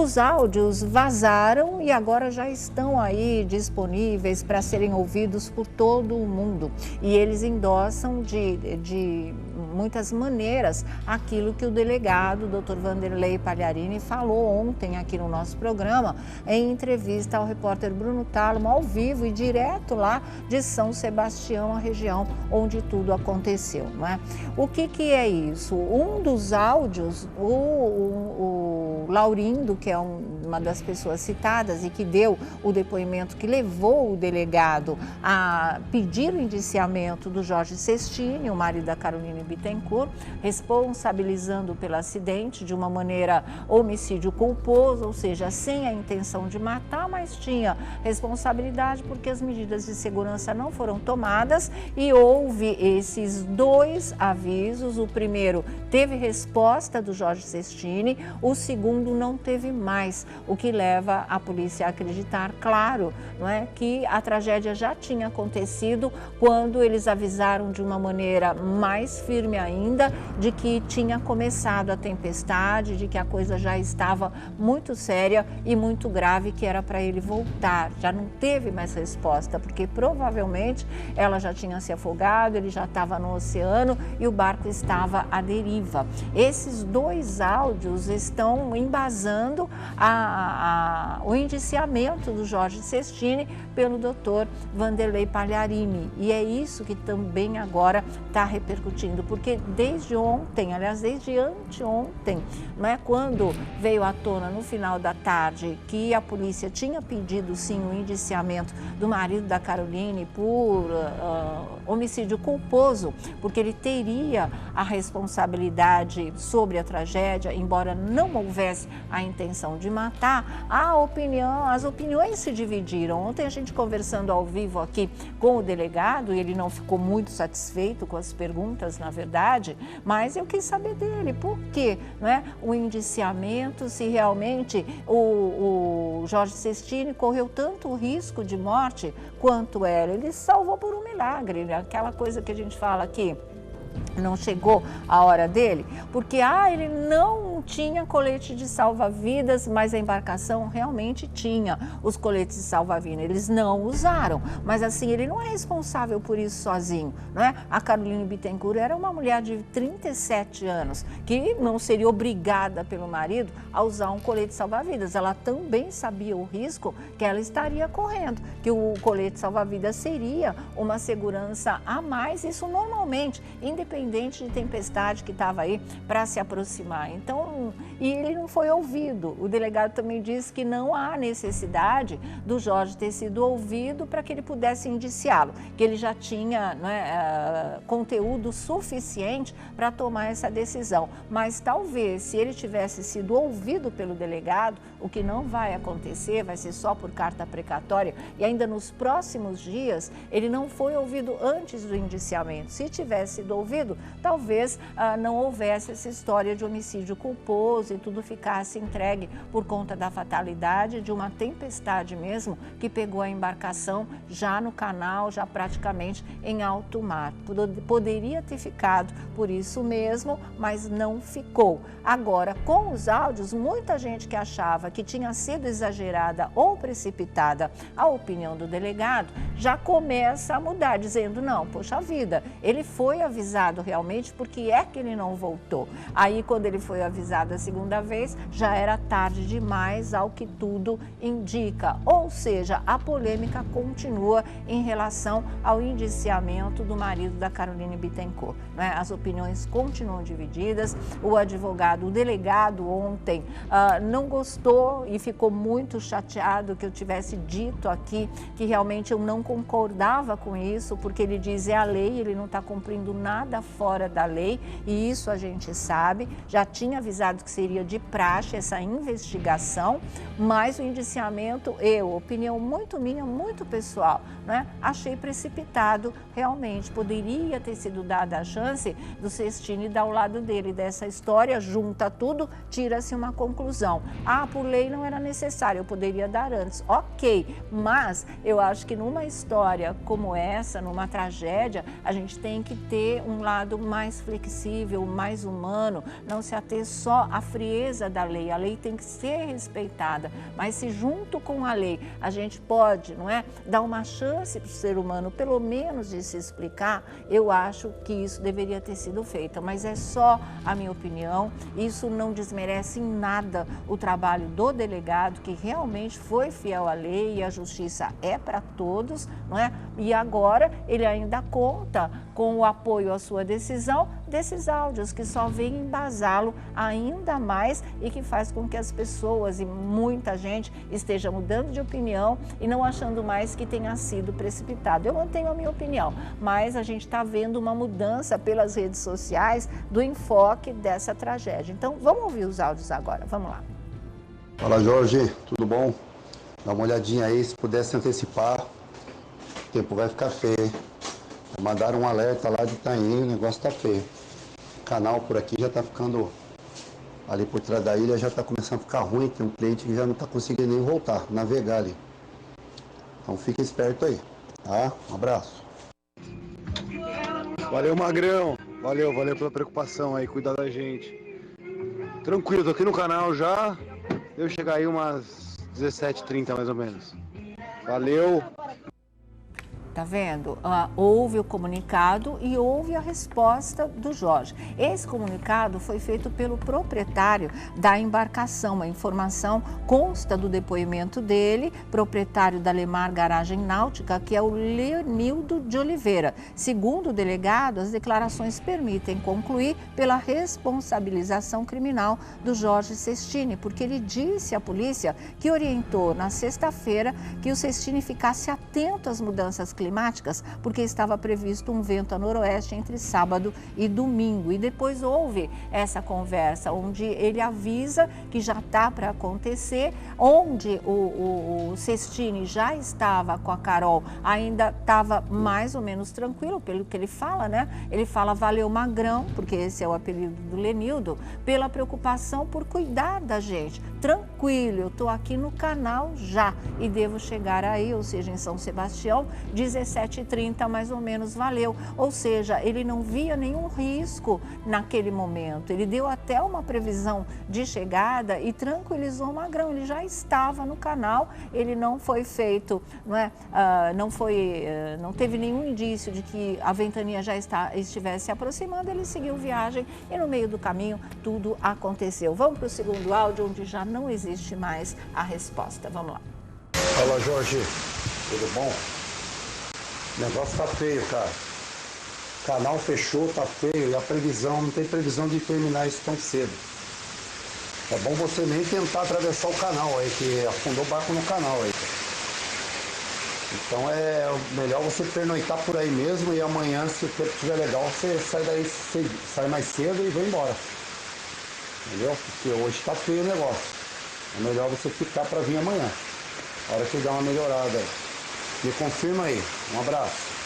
Os áudios vazaram e agora já estão aí disponíveis para serem ouvidos por todo o mundo. E eles endossam de muitas maneiras aquilo que o delegado, Dr. Vanderlei Pagliarini, falou ontem aqui no nosso programa, em entrevista ao repórter Bruno Tálamo, ao vivo e direto lá de São Sebastião, a região onde tudo aconteceu, não é? O que é isso? Um dos áudios, o Laurindo, que é uma das pessoas citadas e que deu o depoimento que levou o delegado a pedir o indiciamento do Jorge Sestini, o marido da Caroline Bittencourt, responsabilizando pelo acidente de uma maneira homicídio culposo, ou seja, sem a intenção de matar, mas tinha responsabilidade porque as medidas de segurança não foram tomadas e houve esses dois avisos. O primeiro teve resposta do Jorge Sestini, o segundo não teve mais, o que leva a polícia a acreditar, claro, não é, que a tragédia já tinha acontecido quando eles avisaram de uma maneira mais firme ainda de que tinha começado a tempestade, de que a coisa já estava muito séria e muito grave, que era para ele voltar. Já não teve mais resposta, porque provavelmente ela já tinha se afogado, ele já estava no oceano e o barco estava à deriva. Esses dois áudios estão embasando o indiciamento do Jorge Sestini pelo Dr. Vanderlei Pagliarini. E é isso que também agora está repercutindo, porque desde ontem, aliás, desde anteontem, não é, quando veio à tona no final da tarde que a polícia tinha pedido sim o indiciamento do marido da Caroline por homicídio culposo, porque ele teria a responsabilidade sobre a tragédia, embora não houvesse a intenção de matar, as opiniões se dividiram. Ontem a gente conversando ao vivo aqui com o delegado, ele não ficou muito satisfeito com as perguntas, na verdade, mas eu quis saber dele, por quê, não é? O indiciamento, se realmente o Jorge Sestini correu tanto risco de morte quanto ela. Ele salvou por um milagre, né? Aquela coisa que a gente fala aqui. Não chegou a hora dele, porque ele não tinha colete de salva-vidas, mas a embarcação realmente tinha os coletes de salva-vidas. Eles não usaram, mas assim, ele não é responsável por isso sozinho, não é? A Caroline Bittencourt era uma mulher de 37 anos, que não seria obrigada pelo marido a usar um colete de salva-vidas. Ela também sabia o risco que ela estaria correndo, que o colete de salva-vidas seria uma segurança a mais, isso normalmente, independente de tempestade que estava aí para se aproximar. Então, e ele não foi ouvido. O delegado também disse que não há necessidade do Jorge ter sido ouvido para que ele pudesse indiciá-lo, que ele já tinha, conteúdo suficiente para tomar essa decisão. Mas talvez, se ele tivesse sido ouvido pelo delegado, o que não vai acontecer, vai ser só por carta precatória, e ainda nos próximos dias, ele não foi ouvido antes do indiciamento. Se tivesse sido ouvido, talvez não houvesse essa história de homicídio culposo e tudo ficasse entregue por conta da fatalidade de uma tempestade mesmo que pegou a embarcação já no canal, já praticamente em alto mar. Poderia ter ficado por isso mesmo, mas não ficou. Agora, com os áudios, muita gente que achava que tinha sido exagerada ou precipitada a opinião do delegado já começa a mudar, dizendo, não, poxa vida, ele foi avisado realmente, porque é que ele não voltou. Aí, quando ele foi avisado a segunda vez, já era tarde demais, ao que tudo indica. Ou seja, a polêmica continua em relação ao indiciamento do marido da Caroline Bittencourt, não é? As opiniões continuam divididas. O delegado ontem não gostou e ficou muito chateado que eu tivesse dito aqui que realmente eu não concordava com isso, porque ele diz é a lei, ele não está cumprindo nada fora da lei, e isso a gente sabe. Já tinha avisado que seria de praxe essa investigação, mas o indiciamento, opinião muito minha, muito pessoal, né? Achei precipitado, realmente. Poderia ter sido dada a chance do Sestini dar ao lado dele dessa história, junta tudo, tira-se uma conclusão. Por lei não era necessário, eu poderia dar antes. Ok, mas eu acho que numa história como essa, numa tragédia, a gente tem que ter um lado mais flexível, mais humano, não se ater só só a frieza da lei. A lei tem que ser respeitada, mas se junto com a lei a gente pode, não é, dar uma chance para o ser humano, pelo menos de se explicar, eu acho que isso deveria ter sido feito. Mas é só a minha opinião, isso não desmerece em nada o trabalho do delegado, que realmente foi fiel à lei e a justiça é para todos, não é? E agora ele ainda conta com o apoio à sua decisão desses áudios que só vêm embasá-lo ainda mais e que faz com que as pessoas e muita gente esteja mudando de opinião e não achando mais que tenha sido precipitado. Eu mantenho a minha opinião, mas a gente está vendo uma mudança pelas redes sociais do enfoque dessa tragédia. Então, vamos ouvir os áudios agora. Vamos lá. Fala, Jorge, tudo bom? Dá uma olhadinha aí, se pudesse antecipar, o tempo vai ficar feio. Mandaram um alerta lá de Itaim, o negócio tá feio. O canal por aqui já tá ficando, ali por trás da ilha já tá começando a ficar ruim, tem um cliente que já não tá conseguindo nem voltar, navegar ali. Então fica esperto aí, tá? Um abraço. Valeu, Magrão. Valeu pela preocupação aí, cuidar da gente. Tranquilo, tô aqui no canal já. Devo chegar aí umas 17h30 mais ou menos. Valeu. Tá vendo? Houve o comunicado e houve a resposta do Jorge. Esse comunicado foi feito pelo proprietário da embarcação. A informação consta do depoimento dele, proprietário da Lemar Garagem Náutica, que é o Leonildo de Oliveira. Segundo o delegado, as declarações permitem concluir pela responsabilização criminal do Jorge Sestini, porque ele disse à polícia que orientou na sexta-feira que o Sestini ficasse atento às mudanças climáticas, porque estava previsto um vento a noroeste entre sábado e domingo. E depois houve essa conversa, onde ele avisa que já está para acontecer, onde o Sestini já estava com a Carol, ainda estava mais ou menos tranquilo, pelo que ele fala, né? Ele fala, valeu Magrão, porque esse é o apelido do Lenildo, pela preocupação por cuidar da gente. Tranquilo, eu estou aqui no canal já e devo chegar aí, ou seja, em São Sebastião, 17h30 mais ou menos, valeu. Ou seja, ele não via nenhum risco naquele momento. Ele deu até uma previsão de chegada e tranquilizou o Magrão. Ele já estava no canal, ele não foi feito, não teve nenhum indício de que a ventania já estivesse se aproximando. Ele seguiu viagem e no meio do caminho tudo aconteceu. Vamos para o segundo áudio, onde já não existe mais a resposta. Vamos lá. Fala, Jorge, tudo bom? O negócio tá feio, cara. O canal fechou, tá feio e a previsão, não tem previsão de terminar isso tão cedo. É bom você nem tentar atravessar o canal aí, que afundou o barco no canal aí. Então é melhor você pernoitar por aí mesmo e amanhã, se o tempo estiver legal, você sai daí, sai mais cedo e vai embora. Entendeu? Porque hoje tá feio o negócio. É melhor você ficar para vir amanhã. A hora que dá uma melhorada aí. Me confirma aí. Um abraço.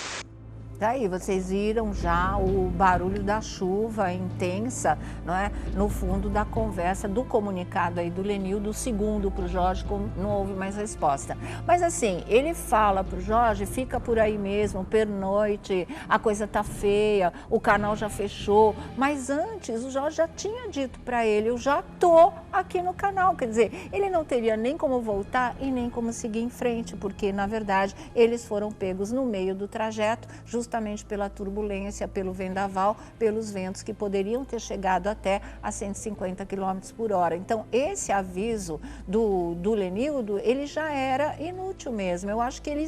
Daí vocês viram já o barulho da chuva intensa, não é? No fundo da conversa, do comunicado aí do Lenildo, segundo para o Jorge, não houve mais resposta. Mas assim, ele fala para o Jorge, fica por aí mesmo, pernoite, a coisa tá feia, o canal já fechou. Mas antes o Jorge já tinha dito para ele, eu já tô aqui no canal. Quer dizer, ele não teria nem como voltar e nem como seguir em frente, porque na verdade eles foram pegos no meio do trajeto, justamente pela turbulência, pelo vendaval, pelos ventos que poderiam ter chegado até a 150 km por hora. Então, esse aviso do Lenildo, ele já era inútil mesmo. Eu acho que ele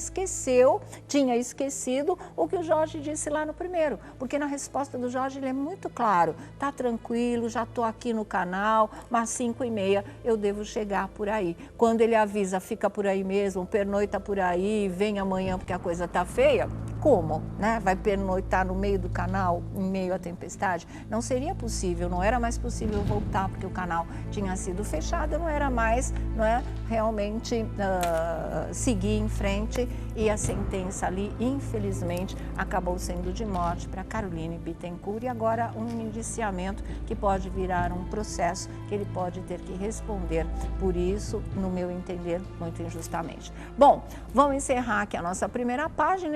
tinha esquecido o que o Jorge disse lá no primeiro, porque na resposta do Jorge ele é muito claro, tá tranquilo, já tô aqui no canal, mas 5h30 eu devo chegar por aí. Quando ele avisa, fica por aí mesmo, pernoita por aí, vem amanhã porque a coisa tá feia, como, né? Vai pernoitar no meio do canal, em meio à tempestade? Não seria possível, não era mais possível voltar, porque o canal tinha sido fechado, não era mais, não é, realmente seguir em frente, e a sentença ali, infelizmente, acabou sendo de morte para Caroline Bittencourt, e agora um indiciamento que pode virar um processo que ele pode ter que responder por isso, no meu entender, muito injustamente. Bom, vamos encerrar aqui a nossa primeira página.